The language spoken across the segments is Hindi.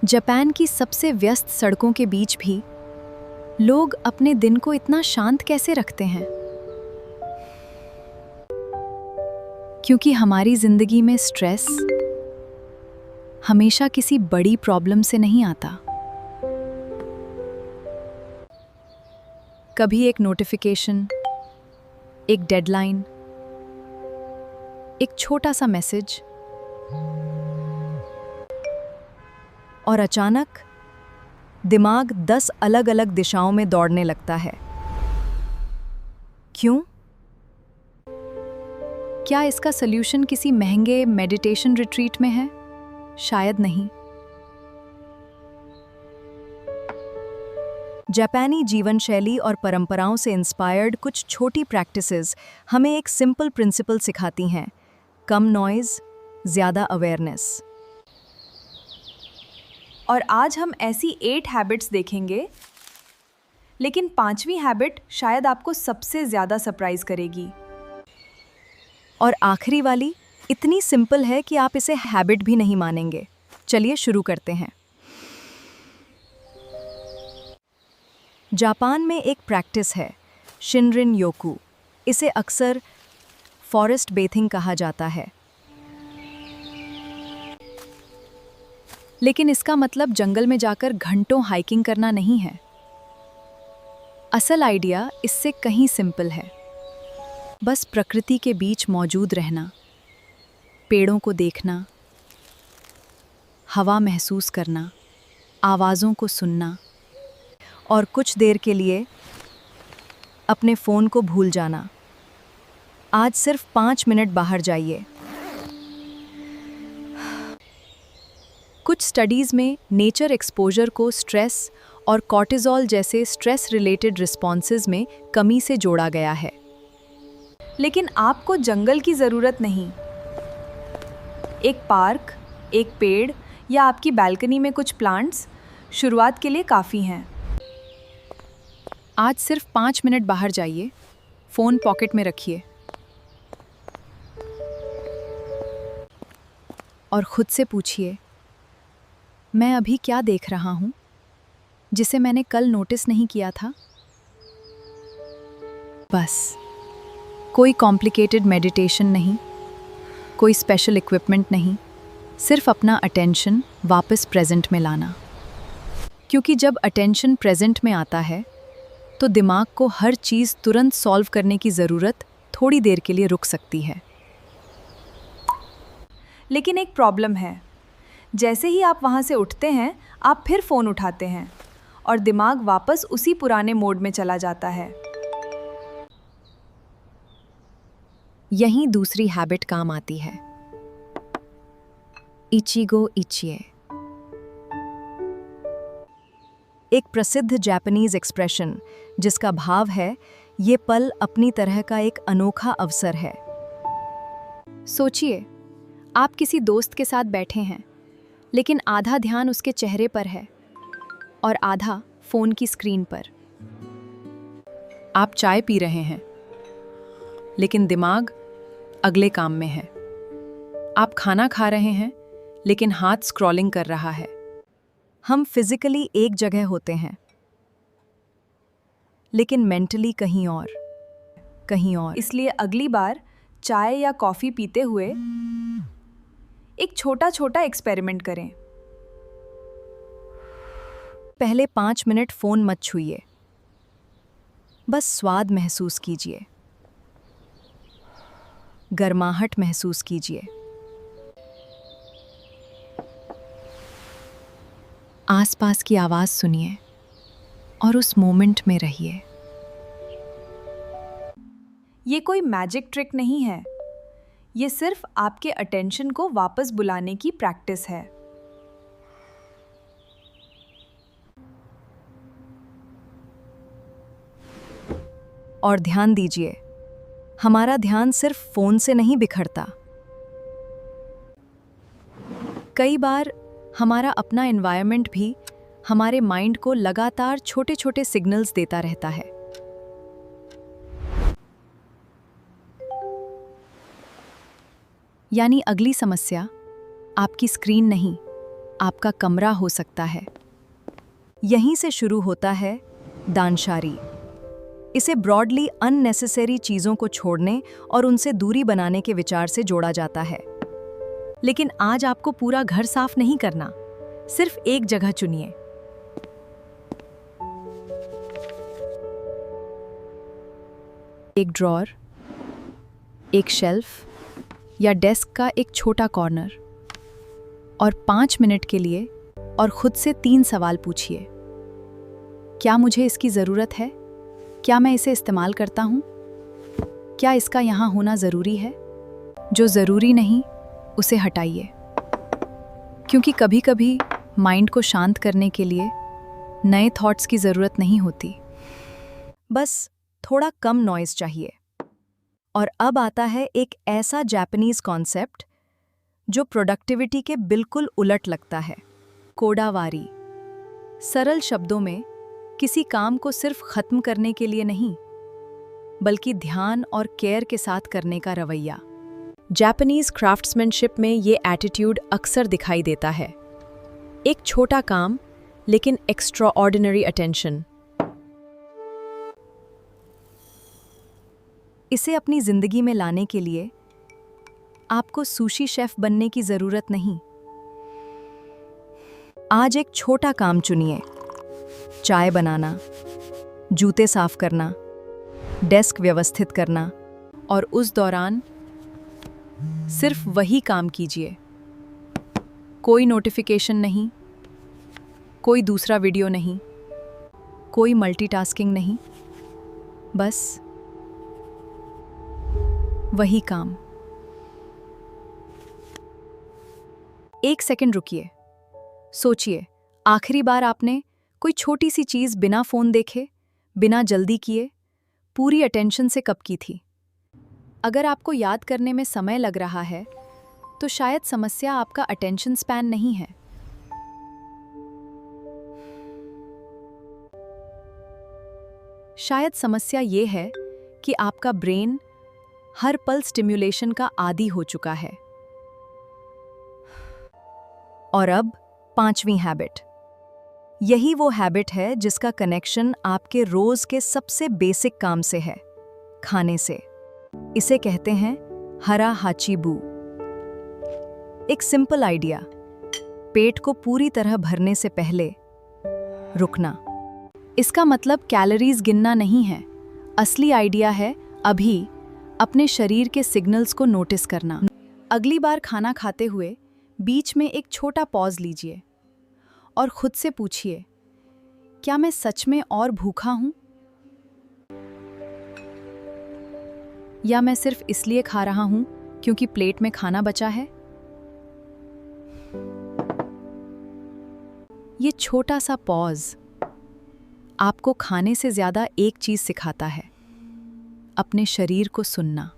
जापान की सबसे व्यस्त सड़कों के बीच भी लोग अपने दिन को इतना शांत कैसे रखते हैं? क्योंकि हमारी जिंदगी में स्ट्रेस हमेशा किसी बड़ी प्रॉब्लम से नहीं आता। कभी एक नोटिफिकेशन, एक डेडलाइन, एक छोटा सा मैसेज, और अचानक दिमाग 10 अलग-अलग दिशाओं में दौड़ने लगता है। क्यों? क्या इसका सल्यूशन किसी महंगे मेडिटेशन रिट्रीट में है? शायद नहीं। जापानी जीवन शैली और परंपराओं से इंस्पायर्ड कुछ छोटी प्रैक्टिसेस हमें एक सिंपल प्रिंसिपल सिखाती हैं: कम नॉइज, ज़्यादा अवेयरनेस। और आज हम ऐसी 8 हैबिट्स देखेंगे, लेकिन 5वीं हैबिट शायद आपको सबसे ज़्यादा सरप्राइज करेगी। और आखिरी वाली इतनी सिंपल है कि आप इसे हैबिट भी नहीं मानेंगे। चलिए शुरू करते हैं। जापान में एक प्रैक्टिस है, शिनरिन योकू। इसे अक्सर फॉरेस्ट बेथिंग कहा जाता है। लेकिन इसका मतलब जंगल में जाकर घंटों हाइकिंग करना नहीं है। असल आइडिया इससे कहीं सिंपल है। बस प्रकृति के बीच मौजूद रहना, पेड़ों को देखना, हवा महसूस करना, आवाज़ों को सुनना और कुछ देर के लिए अपने फ़ोन को भूल जाना। आज सिर्फ 5 मिनट बाहर जाइए। कुछ स्टडीज़ में नेचर एक्सपोजर को स्ट्रेस और कॉर्टिसोल जैसे स्ट्रेस रिलेटेड रिस्पॉन्सेज में कमी से जोड़ा गया है। लेकिन आपको जंगल की ज़रूरत नहीं। एक पार्क, एक पेड़ या आपकी बालकनी में कुछ प्लांट्स शुरुआत के लिए काफ़ी हैं। आज सिर्फ 5 मिनट बाहर जाइए, फ़ोन पॉकेट में रखिए और खुद से पूछिए, मैं अभी क्या देख रहा हूँ जिसे मैंने कल नोटिस नहीं किया था? बस, कोई कॉम्प्लिकेटेड मेडिटेशन नहीं, कोई स्पेशल इक्विपमेंट नहीं, सिर्फ अपना अटेंशन वापस प्रेजेंट में लाना। क्योंकि जब अटेंशन प्रेजेंट में आता है तो दिमाग को हर चीज़ तुरंत सॉल्व करने की ज़रूरत थोड़ी देर के लिए रुक सकती है। लेकिन एक प्रॉब्लम है, जैसे ही आप वहाँ से उठते हैं, आप फिर फ़ोन उठाते हैं और दिमाग वापस उसी पुराने मोड में चला जाता है। यहीं दूसरी हैबिट काम आती है, इचिगो इचिए। एक प्रसिद्ध जापानीज एक्सप्रेशन जिसका भाव है, ये पल अपनी तरह का एक अनोखा अवसर है। सोचिए, आप किसी दोस्त के साथ बैठे हैं, लेकिन आधा ध्यान उसके चेहरे पर है और आधा फ़ोन की स्क्रीन पर। आप चाय पी रहे हैं, लेकिन दिमाग अगले काम में है। आप खाना खा रहे हैं, लेकिन हाथ स्क्रॉलिंग कर रहा है। हम फिजिकली एक जगह होते हैं, लेकिन मेंटली कहीं और, कहीं और। इसलिए अगली बार चाय या कॉफ़ी पीते हुए एक छोटा छोटा एक्सपेरिमेंट करें। पहले 5 मिनट फ़ोन मत छूइए, बस स्वाद महसूस कीजिए, गर्माहट महसूस कीजिए, आसपास की आवाज़ सुनिए और उस मोमेंट में रहिए। ये कोई मैजिक ट्रिक नहीं है, ये सिर्फ आपके अटेंशन को वापस बुलाने की प्रैक्टिस है। और ध्यान दीजिए, हमारा ध्यान सिर्फ फ़ोन से नहीं बिखरता। कई बार हमारा अपना एनवायरनमेंट भी हमारे माइंड को लगातार छोटे छोटे सिग्नल्स देता रहता है। यानी अगली समस्या आपकी स्क्रीन नहीं, आपका कमरा हो सकता है। यहीं से शुरू होता है दानशारी। इसे ब्रॉडली अननेसेसरी चीज़ों को छोड़ने और उनसे दूरी बनाने के विचार से जोड़ा जाता है। लेकिन आज आपको पूरा घर साफ नहीं करना, सिर्फ एक जगह चुनिए। एक ड्रॉर, एक शेल्फ या डेस्क का एक छोटा कॉर्नर, और 5 मिनट के लिए और खुद से 3 सवाल पूछिए। क्या मुझे इसकी ज़रूरत है? क्या मैं इसे इस्तेमाल करता हूँ? क्या इसका यहाँ होना ज़रूरी है? जो ज़रूरी नहीं, उसे हटाइए। क्योंकि कभी-कभी माइंड को शांत करने के लिए नए थॉट्स की ज़रूरत नहीं होती, बस थोड़ा कम नॉइज़ चाहिए। और अब आता है एक ऐसा जापानीज़ कॉन्सेप्ट जो प्रोडक्टिविटी के बिल्कुल उलट लगता है, कोडावारी। सरल शब्दों में, किसी काम को सिर्फ खत्म करने के लिए नहीं, बल्कि ध्यान और केयर के साथ करने का रवैया। जापानीज क्राफ्ट्समैनशिप में ये एटीट्यूड अक्सर दिखाई देता है। एक छोटा काम, लेकिन एक्स्ट्राऑर्डिनरी अटेंशन। इसे अपनी जिंदगी में लाने के लिए आपको सुशी शेफ बनने की जरूरत नहीं। आज एक छोटा काम चुनिए, चाय बनाना, जूते साफ करना, डेस्क व्यवस्थित करना, और उस दौरान सिर्फ वही काम कीजिए। कोई नोटिफिकेशन नहीं, कोई दूसरा वीडियो नहीं, कोई मल्टीटास्किंग नहीं, बस वही काम। 1 सेकंड रुकिए, सोचिए, आखिरी बार आपने कोई छोटी सी चीज़ बिना फ़ोन देखे, बिना जल्दी किए, पूरी अटेंशन से कब की थी? अगर आपको याद करने में समय लग रहा है, तो शायद समस्या आपका अटेंशन स्पैन नहीं है। शायद समस्या ये है कि आपका ब्रेन हर पल स्टिम्युलेशन का आदी हो चुका है। और अब 5वीं हैबिट। यही वो हैबिट है जिसका कनेक्शन आपके रोज के सबसे बेसिक काम से है, खाने से। इसे कहते हैं हरा हाचीबू। एक सिंपल आइडिया, पेट को पूरी तरह भरने से पहले रुकना। इसका मतलब कैलोरीज गिनना नहीं है। असली आइडिया है अभी अपने शरीर के सिग्नल्स को नोटिस करना। अगली बार खाना खाते हुए बीच में एक छोटा पॉज लीजिए और खुद से पूछिए, क्या मैं सच में और भूखा हूं? या मैं सिर्फ इसलिए खा रहा हूं क्योंकि प्लेट में खाना बचा है? ये छोटा सा पॉज आपको खाने से ज्यादा एक चीज सिखाता है, अपने शरीर को सुनना।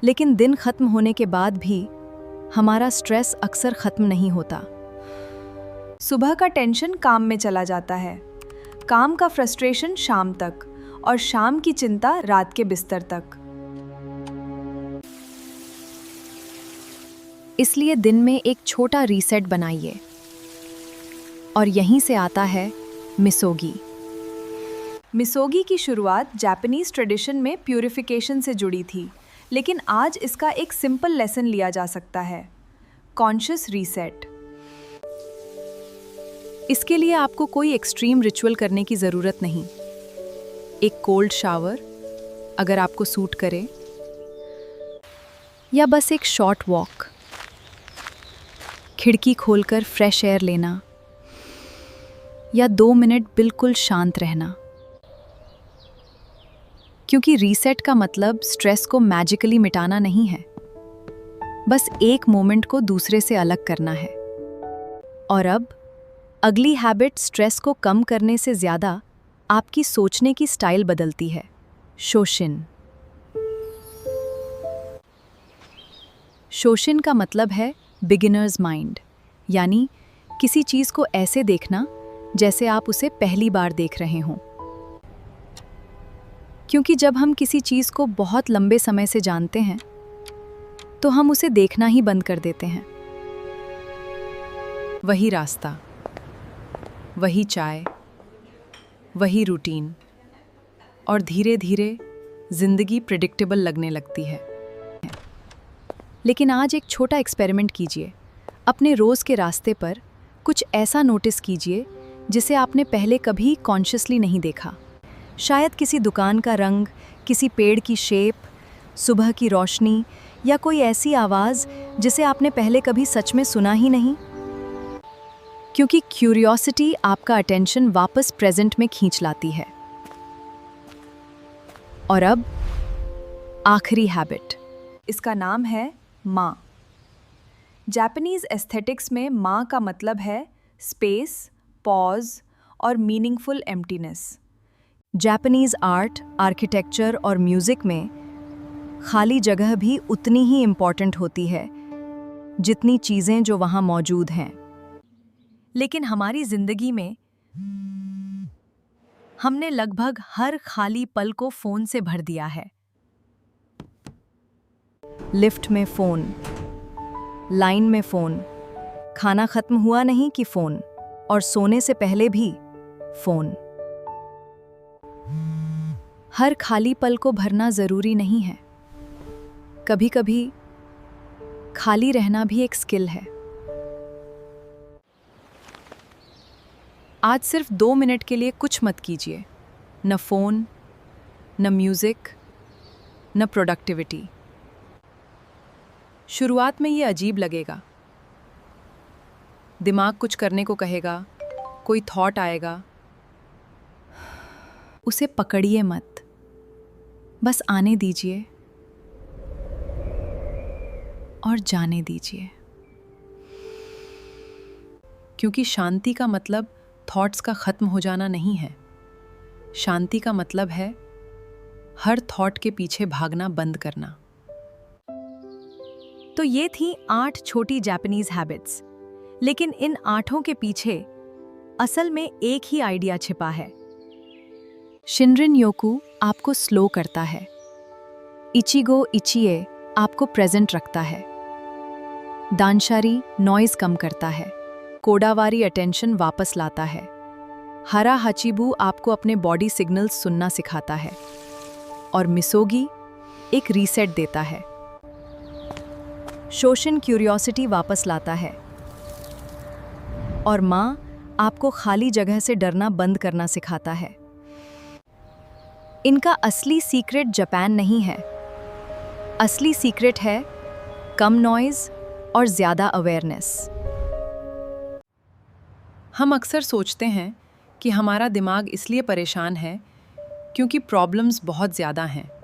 लेकिन दिन खत्म होने के बाद भी हमारा स्ट्रेस अक्सर खत्म नहीं होता। सुबह का टेंशन काम में चला जाता है, काम का फ्रस्ट्रेशन शाम तक, और शाम की चिंता रात के बिस्तर तक। इसलिए दिन में एक छोटा रीसेट बनाइए। और यहीं से आता है मिसोगी। मिसोगी की शुरुआत जापानीज ट्रेडिशन में प्यूरिफिकेशन से जुड़ी थी, लेकिन आज इसका एक सिंपल लेसन लिया जा सकता है, कॉन्शियस रीसेट। इसके लिए आपको कोई एक्सट्रीम रिचुअल करने की ज़रूरत नहीं। एक कोल्ड शावर अगर आपको सूट करे, या बस एक शॉर्ट वॉक, खिड़की खोलकर फ्रेश एयर लेना, या 2 मिनट बिल्कुल शांत रहना। क्योंकि रीसेट का मतलब स्ट्रेस को मैजिकली मिटाना नहीं है, बस एक मोमेंट को दूसरे से अलग करना है। और अब अगली हैबिट स्ट्रेस को कम करने से ज़्यादा आपकी सोचने की स्टाइल बदलती है, शोशिन। शोशिन का मतलब है बिगिनर्स माइंड, यानी किसी चीज़ को ऐसे देखना जैसे आप उसे पहली बार देख रहे हों। क्योंकि जब हम किसी चीज़ को बहुत लंबे समय से जानते हैं, तो हम उसे देखना ही बंद कर देते हैं। वही रास्ता, वही चाय, वही रूटीन, और धीरे धीरे जिंदगी प्रिडिक्टेबल लगने लगती है। लेकिन आज एक छोटा एक्सपेरिमेंट कीजिए। अपने रोज़ के रास्ते पर कुछ ऐसा नोटिस कीजिए जिसे आपने पहले कभी कॉन्शियसली नहीं देखा। शायद किसी दुकान का रंग, किसी पेड़ की शेप, सुबह की रोशनी, या कोई ऐसी आवाज़ जिसे आपने पहले कभी सच में सुना ही नहीं। क्योंकि क्यूरियोसिटी आपका अटेंशन वापस प्रेजेंट में खींच लाती है। और अब आखिरी हैबिट, इसका नाम है माँ। जापानीज एस्थेटिक्स में माँ का मतलब है स्पेस, पॉज और meaningful emptiness. Japanese art, architecture और म्यूज़िक में खाली जगह भी उतनी ही इम्पॉर्टेंट होती है जितनी चीज़ें जो वहाँ मौजूद हैं। लेकिन हमारी ज़िंदगी में हमने लगभग हर खाली पल को फ़ोन से भर दिया है। लिफ्ट में फ़ोन, लाइन में फ़ोन, खाना ख़त्म हुआ नहीं कि फ़ोन, और सोने से पहले भी फ़ोन। हर खाली पल को भरना ज़रूरी नहीं है। कभी-कभी खाली रहना भी एक स्किल है। आज सिर्फ 2 मिनट के लिए कुछ मत कीजिए। न फ़ोन, न म्यूज़िक, न प्रोडक्टिविटी। शुरुआत में ये अजीब लगेगा। दिमाग कुछ करने को कहेगा, कोई थॉट आएगा। उसे पकड़िए मत, बस आने दीजिए और जाने दीजिए। क्योंकि शांति का मतलब थॉट्स का ख़त्म हो जाना नहीं है। शांति का मतलब है हर थॉट के पीछे भागना बंद करना। तो ये थी 8 छोटी जापानीज हैबिट्स। लेकिन इन 8 के पीछे असल में एक ही आइडिया छिपा है। शिनरिन योकू आपको स्लो करता है। इचिगो इचिए आपको प्रेजेंट रखता है। दानशारी नॉइज कम करता है। कोडावारी अटेंशन वापस लाता है। हरा हचिबू आपको अपने बॉडी सिग्नल्स सुनना सिखाता है। और मिसोगी एक रीसेट देता है। शोशिन क्यूरियोसिटी वापस लाता है। और माँ आपको खाली जगह से डरना बंद करना सिखाता है। इनका असली सीक्रेट जापान नहीं है। असली सीक्रेट है कम नॉइज और ज़्यादा अवेयरनेस। हम अक्सर सोचते हैं कि हमारा दिमाग इसलिए परेशान है क्योंकि प्रॉब्लम्स बहुत ज़्यादा हैं।